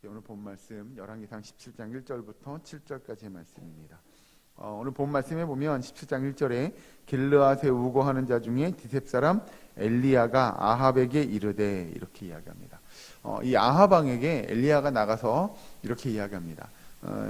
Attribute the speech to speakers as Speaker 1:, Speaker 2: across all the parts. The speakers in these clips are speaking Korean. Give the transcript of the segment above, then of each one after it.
Speaker 1: 오늘 본 말씀 열왕기상 17장 1절부터 7절까지의 말씀입니다. 오늘 본 말씀에 보면 17장 1절에 길르앗에 우거하는 자 중에 디셉 사람 엘리야가 아합에게 이르되 이렇게 이야기합니다. 이 아합 왕에게 엘리야가 나가서 이렇게 이야기합니다.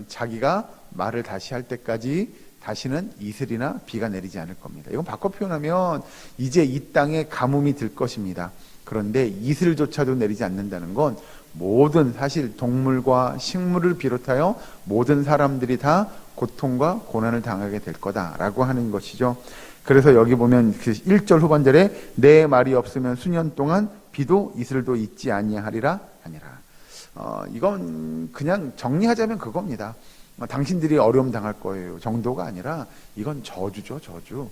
Speaker 1: 자기가 말을 다시 할 때까지 다시는 이슬이나 비가 내리지 않을 겁니다. 이건 바꿔 표현하면 이제 이 땅에 가뭄이 들 것입니다. 그런데 이슬조차도 내리지 않는다는 건 모든 사실 동물과 식물을 비롯하여 모든 사람들이 다 고통과 고난을 당하게 될 거다라고 하는 것이죠. 그래서 여기 보면 그 1절 후반절에 내 말이 없으면 수년 동안 비도 이슬도 있지 아니하리라 하니라. 이건 그냥 정리하자면 그겁니다. 당신들이 어려움 당할 거예요 정도가 아니라 이건 저주죠, 저주.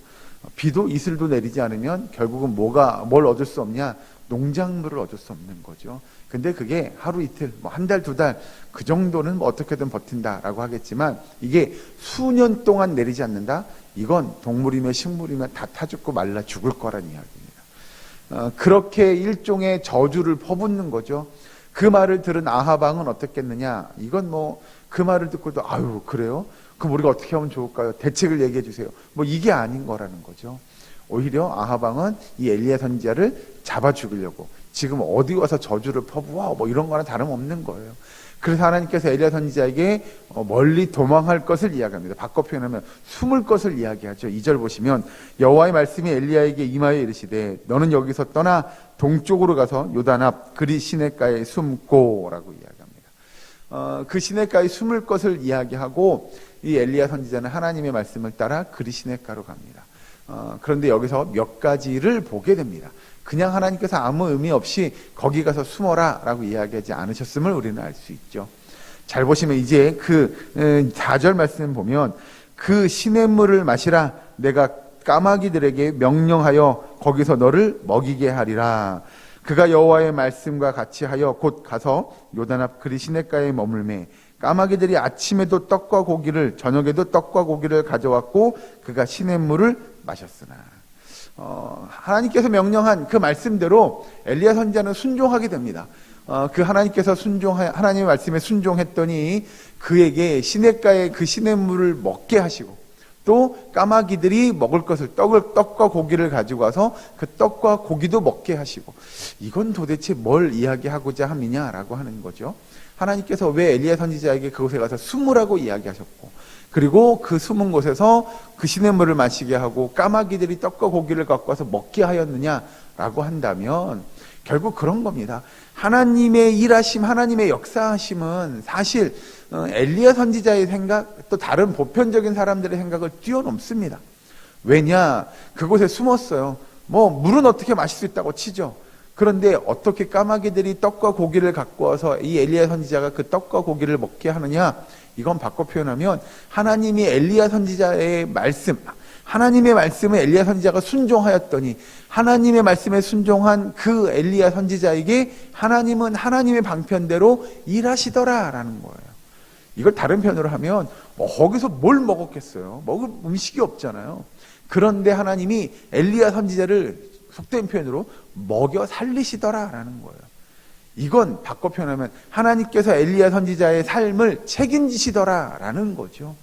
Speaker 1: 비도 이슬도 내리지 않으면 결국은 뭘 얻을 수 없냐? 농작물을 얻을 수 없는 거죠. 근데 그게 하루 이틀, 한 달, 두 달, 그 정도는 어떻게든 버틴다라고 하겠지만 이게 수년 동안 내리지 않는다? 이건 동물이며 식물이며 다 타 죽고 말라 죽을 거란 이야기입니다. 그렇게 일종의 저주를 퍼붓는 거죠. 그 말을 들은 아합 왕은 어떻겠느냐? 이건 그 말을 듣고도 아유 그래요? 그럼 우리가 어떻게 하면 좋을까요? 대책을 얘기해 주세요. 이게 아닌 거라는 거죠. 오히려 아합 왕은 이 엘리야 선지자를 잡아 죽이려고 지금 어디 와서 저주를 퍼부어 이런 거나 다름없는 거예요. 그래서 하나님께서 엘리야 선지자에게 멀리 도망할 것을 이야기합니다. 바꿔 표현하면 숨을 것을 이야기하죠. 2절 보시면 여호와의 말씀이 엘리야에게 임하여 이르시되 너는 여기서 떠나 동쪽으로 가서 요단 앞 그리 시냇가에 숨고 라고 이야기합니다. 그 시냇가에 숨을 것을 이야기하고 이 엘리야 선지자는 하나님의 말씀을 따라 그리 시냇가로 갑니다. 그런데 여기서 몇 가지를 보게 됩니다. 그냥 하나님께서 아무 의미 없이 거기 가서 숨어라 라고 이야기하지 않으셨음을 우리는 알 수 있죠. 잘 보시면 이제 그 4절 말씀 보면 그 시냇물을 마시라 내가 까마귀들에게 명령하여 거기서 너를 먹이게 하리라. 그가 여호와의 말씀과 같이 하여 곧 가서 요단 앞 그리 시냇가에 머물매 까마귀들이 아침에도 떡과 고기를 저녁에도 떡과 고기를 가져왔고 그가 시냇물을 마셨으나 하나님께서 명령한 그 말씀대로 엘리야 선지자는 순종하게 됩니다. 그 하나님께서 하나님의 말씀에 순종했더니 그에게 시냇가에 그 시냇물을 먹게 하시고 또 까마귀들이 먹을 것을 떡과 고기를 가지고 와서 그 떡과 고기도 먹게 하시고 이건 도대체 뭘 이야기하고자 함이냐라고 하는 거죠. 하나님께서 왜 엘리야 선지자에게 그곳에 가서 숨으라고 이야기하셨고 그리고 그 숨은 곳에서 그 시냇물을 마시게 하고 까마귀들이 떡과 고기를 갖고 와서 먹게 하였느냐라고 한다면 결국 그런 겁니다. 하나님의 일하심, 하나님의 역사하심은 사실 엘리야 선지자의 생각 또 다른 보편적인 사람들의 생각을 뛰어넘습니다. 왜냐? 그곳에 숨었어요. 물은 어떻게 마실 수 있다고 치죠. 그런데 어떻게 까마귀들이 떡과 고기를 갖고 와서 이 엘리야 선지자가 그 떡과 고기를 먹게 하느냐? 이건 바꿔 표현하면 하나님이 엘리야 선지자의 말씀, 하나님의 말씀에 엘리야 선지자가 순종하였더니 하나님의 말씀에 순종한 그 엘리야 선지자에게 하나님은 하나님의 방편대로 일하시더라라는 거예요. 이걸 다른 편으로 하면 거기서 뭘 먹었겠어요? 먹을 음식이 없잖아요. 그런데 하나님이 엘리야 선지자를 속된 표현으로 먹여 살리시더라라는 거예요. 이건 바꿔 표현하면 하나님께서 엘리야 선지자의 삶을 책임지시더라라는 거죠.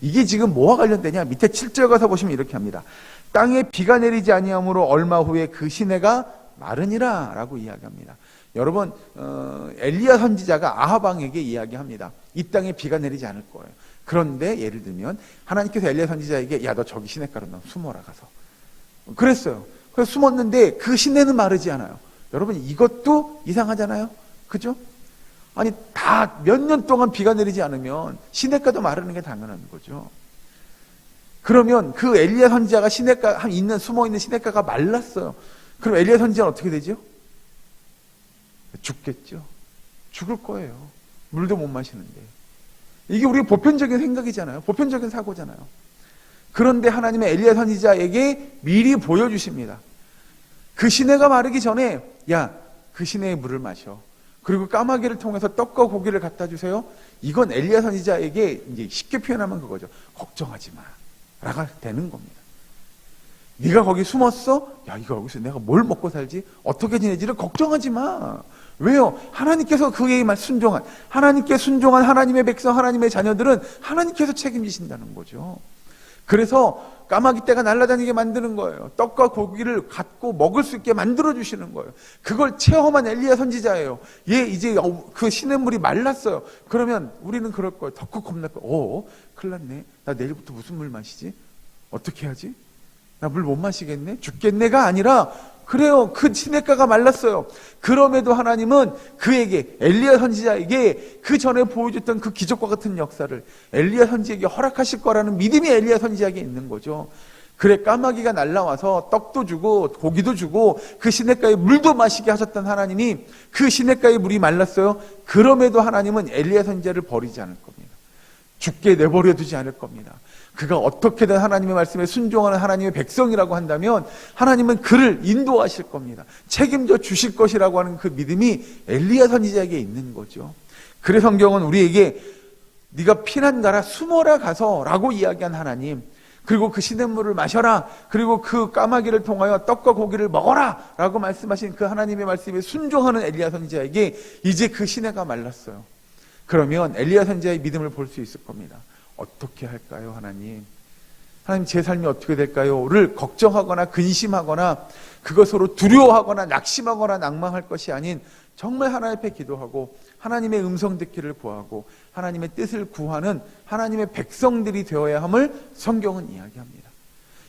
Speaker 1: 이게 지금 뭐와 관련되냐? 밑에 7절 가서 보시면 이렇게 합니다. 땅에 비가 내리지 아니하므로 얼마 후에 그 시내가 마르니라 라고 이야기합니다. 여러분 엘리야 선지자가 아합 왕에게 이야기합니다. 이 땅에 비가 내리지 않을 거예요. 그런데 예를 들면 하나님께서 엘리야 선지자에게 야 너 저기 시냇가로 너 숨어라 가서 그랬어요. 그래서 숨었는데 그 시내는 마르지 않아요. 여러분 이것도 이상하잖아요. 그죠? 아니 다 몇 년 동안 비가 내리지 않으면 시냇가도 마르는 게 당연한 거죠. 그러면 그 엘리야 선지자가 숨어있는 시냇가가 말랐어요. 그럼 엘리야 선지자는 어떻게 되죠? 죽겠죠. 죽을 거예요. 물도 못 마시는데. 이게 우리 보편적인 생각이잖아요. 보편적인 사고잖아요. 그런데 하나님의 엘리야 선지자에게 미리 보여주십니다. 그 시내가 마르기 전에 야, 그 시내의 물을 마셔. 그리고 까마귀를 통해서 떡과 고기를 갖다 주세요. 이건 엘리야 선지자에게 이제 쉽게 표현하면 그거죠. 걱정하지 마. 라가 되는 겁니다. 네가 거기 숨었어? 야, 이거 여기서 내가 뭘 먹고 살지? 어떻게 지내지를 걱정하지 마. 왜요? 하나님께서 그에게 순종한, 하나님께 순종한 하나님의 백성, 하나님의 자녀들은 하나님께서 책임지신다는 거죠. 그래서 까마귀 떼가 날아다니게 만드는 거예요. 떡과 고기를 갖고 먹을 수 있게 만들어 주시는 거예요. 그걸 체험한 엘리야 선지자예요. 얘 이제 그 시냇물이 말랐어요. 그러면 우리는 그럴 거예요. 덕후 겁날 거예요. 큰일 났네. 나 내일부터 무슨 물 마시지? 어떻게 하지? 나 물 못 마시겠네? 죽겠네가 아니라, 그래요. 그 시냇가가 말랐어요. 그럼에도 하나님은 그에게, 엘리야 선지자에게 그 전에 보여줬던 그 기적과 같은 역사를 엘리야 선지자에게 허락하실 거라는 믿음이 엘리야 선지자에게 있는 거죠. 그래, 까마귀가 날라와서 떡도 주고 고기도 주고 그 시냇가에 물도 마시게 하셨던 하나님이 그 시냇가에 물이 말랐어요. 그럼에도 하나님은 엘리야 선지자를 버리지 않을 겁니다. 죽게 내버려 두지 않을 겁니다. 그가 어떻게든 하나님의 말씀에 순종하는 하나님의 백성이라고 한다면 하나님은 그를 인도하실 겁니다. 책임져 주실 것이라고 하는 그 믿음이 엘리야 선지자에게 있는 거죠. 그래서 성경은 우리에게 네가 피난 가라, 숨어라 가서 라고 이야기한 하나님, 그리고 그 시냇물을 마셔라, 그리고 그 까마귀를 통하여 떡과 고기를 먹어라 라고 말씀하신 그 하나님의 말씀에 순종하는 엘리야 선지자에게 이제 그 시내가 말랐어요. 그러면 엘리야 선지자의 믿음을 볼 수 있을 겁니다. 어떻게 할까요, 하나님? 하나님, 제 삶이 어떻게 될까요?를 걱정하거나 근심하거나 그것으로 두려워하거나 낙심하거나 낭망할 것이 아닌 정말 하나님 앞에 기도하고 하나님의 음성 듣기를 구하고 하나님의 뜻을 구하는 하나님의 백성들이 되어야 함을 성경은 이야기합니다.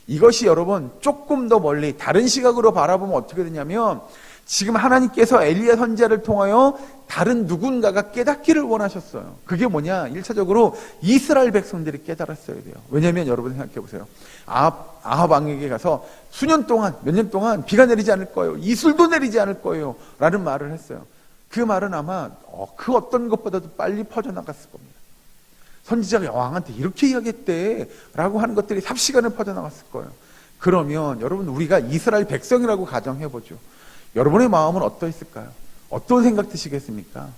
Speaker 1: 이것이 여러분 조금 더 멀리 다른 시각으로 바라보면 어떻게 되냐면, 지금 하나님께서 엘리야 선지자를 통하여 다른 누군가가 깨닫기를 원하셨어요. 그게 뭐냐? 1차적으로 이스라엘 백성들이 깨달았어야 돼요. 왜냐하면 여러분 생각해 보세요. 아합 왕에게 가서 수년 동안, 몇 년 동안 비가 내리지 않을 거예요. 이슬도 내리지 않을 거예요. 라는 말을 했어요. 그 말은 아마 그 어떤 것보다도 빨리 퍼져나갔을 겁니다. 선지자가 왕한테 이렇게 이야기했대 라고 하는 것들이 삽시간에 퍼져나갔을 거예요. 그러면 여러분, 우리가 이스라엘 백성이라고 가정해보죠. 여러분의 마음은 어떠했을까요? 어떤 생각 드시겠습니까?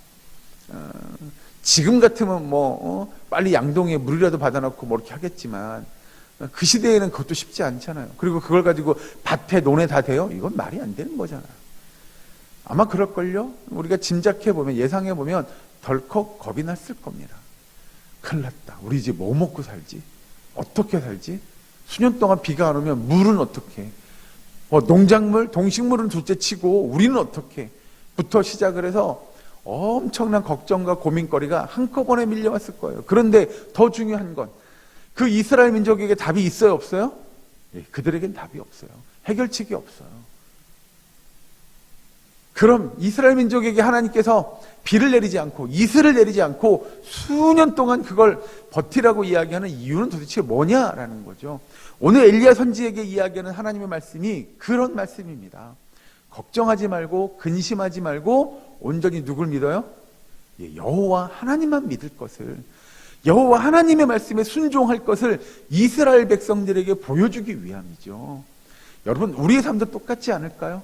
Speaker 1: 지금 같으면 빨리 양동이에 물이라도 받아놓고 뭐 이렇게 하겠지만 그 시대에는 그것도 쉽지 않잖아요. 그리고 그걸 가지고 밭에 논에 다 돼요? 이건 말이 안 되는 거잖아요. 아마 그럴걸요? 우리가 짐작해보면, 예상해보면 덜컥 겁이 났을 겁니다. 큰일 났다. 우리 이제 뭐 먹고 살지? 어떻게 살지? 수년 동안 비가 안 오면 물은 어떻게? 농작물, 동식물은 둘째치고 우리는 어떻게? 부터 시작을 해서 엄청난 걱정과 고민거리가 한꺼번에 밀려왔을 거예요. 그런데 더 중요한 건 그 이스라엘 민족에게 답이 있어요, 없어요? 예, 그들에겐 답이 없어요. 해결책이 없어요. 그럼 이스라엘 민족에게 하나님께서 비를 내리지 않고 이슬을 내리지 않고 수년 동안 그걸 버티라고 이야기하는 이유는 도대체 뭐냐라는 거죠. 오늘 엘리야 선지에게 이야기하는 하나님의 말씀이 그런 말씀입니다. 걱정하지 말고 근심하지 말고 온전히 누굴 믿어요? 여호와 하나님만 믿을 것을, 여호와 하나님의 말씀에 순종할 것을 이스라엘 백성들에게 보여주기 위함이죠. 여러분, 우리의 삶도 똑같지 않을까요?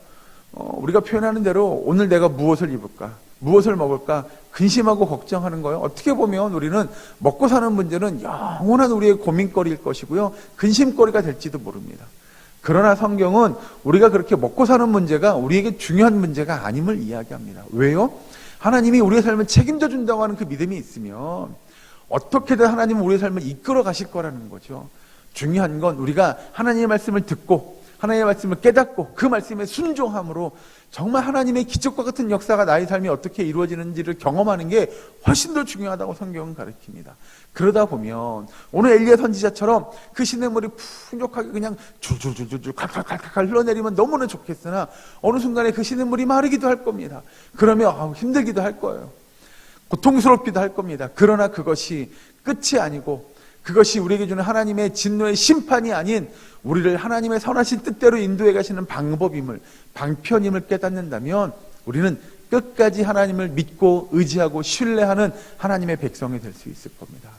Speaker 1: 우리가 표현하는 대로 오늘 내가 무엇을 입을까? 무엇을 먹을까? 근심하고 걱정하는 거예요. 어떻게 보면 우리는 먹고 사는 문제는 영원한 우리의 고민거리일 것이고요. 근심거리가 될지도 모릅니다. 그러나 성경은 우리가 그렇게 먹고 사는 문제가 우리에게 중요한 문제가 아님을 이야기합니다. 왜요? 하나님이 우리의 삶을 책임져 준다고 하는 그 믿음이 있으면 어떻게든 하나님은 우리의 삶을 이끌어 가실 거라는 거죠. 중요한 건 우리가 하나님의 말씀을 듣고 하나님의 말씀을 깨닫고 그 말씀에 순종함으로 정말 하나님의 기적과 같은 역사가 나의 삶이 어떻게 이루어지는지를 경험하는 게 훨씬 더 중요하다고 성경은 가르칩니다. 그러다 보면 오늘 엘리야 선지자처럼 그 시냇물이 풍족하게 그냥 줄줄줄줄 칼칼칼칼 흘러내리면 너무나 좋겠으나 어느 순간에 그 시냇물이 마르기도 할 겁니다. 그러면 힘들기도 할 거예요. 고통스럽기도 할 겁니다. 그러나 그것이 끝이 아니고 그것이 우리에게 주는 하나님의 진노의 심판이 아닌 우리를 하나님의 선하신 뜻대로 인도해 가시는 방법임을, 방편임을 깨닫는다면 우리는 끝까지 하나님을 믿고 의지하고 신뢰하는 하나님의 백성이 될 수 있을 겁니다.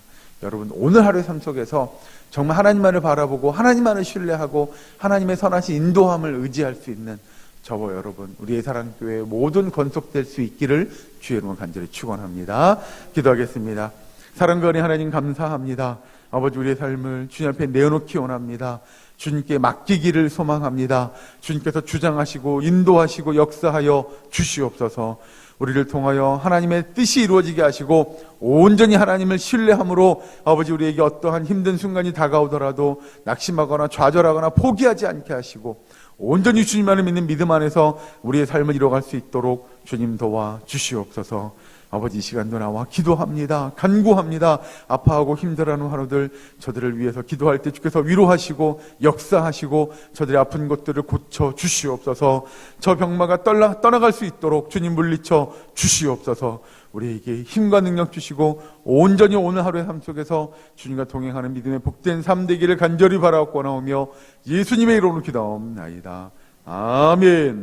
Speaker 1: 여러분, 오늘 하루의 삶 속에서 정말 하나님만을 바라보고 하나님만을 신뢰하고 하나님의 선하신 인도함을 의지할 수 있는 저와 여러분, 우리의 사랑교회의 모든 건속될 수 있기를 주의 이름으로 간절히 축원합니다. 기도하겠습니다. 사랑과 은혜 하나님 감사합니다. 아버지, 우리의 삶을 주님 앞에 내어놓기 원합니다. 주님께 맡기기를 소망합니다. 주님께서 주장하시고 인도하시고 역사하여 주시옵소서. 우리를 통하여 하나님의 뜻이 이루어지게 하시고 온전히 하나님을 신뢰함으로 아버지 우리에게 어떠한 힘든 순간이 다가오더라도 낙심하거나 좌절하거나 포기하지 않게 하시고 온전히 주님만을 믿는 믿음 안에서 우리의 삶을 이뤄갈 수 있도록 주님 도와 주시옵소서. 아버지 이 시간도 나와 기도합니다. 간구합니다. 아파하고 힘들어하는 하루들 저들을 위해서 기도할 때 주께서 위로하시고 역사하시고 저들의 아픈 것들을 고쳐 주시옵소서. 저 병마가 떠나갈 수 있도록 주님 물리쳐 주시옵소서. 우리에게 힘과 능력 주시고 온전히 오늘 하루의 삶 속에서 주님과 동행하는 믿음의 복된 삶 되기를 간절히 바라옵고 나오며 예수님의 이름으로 기도하옵나이다. 아멘.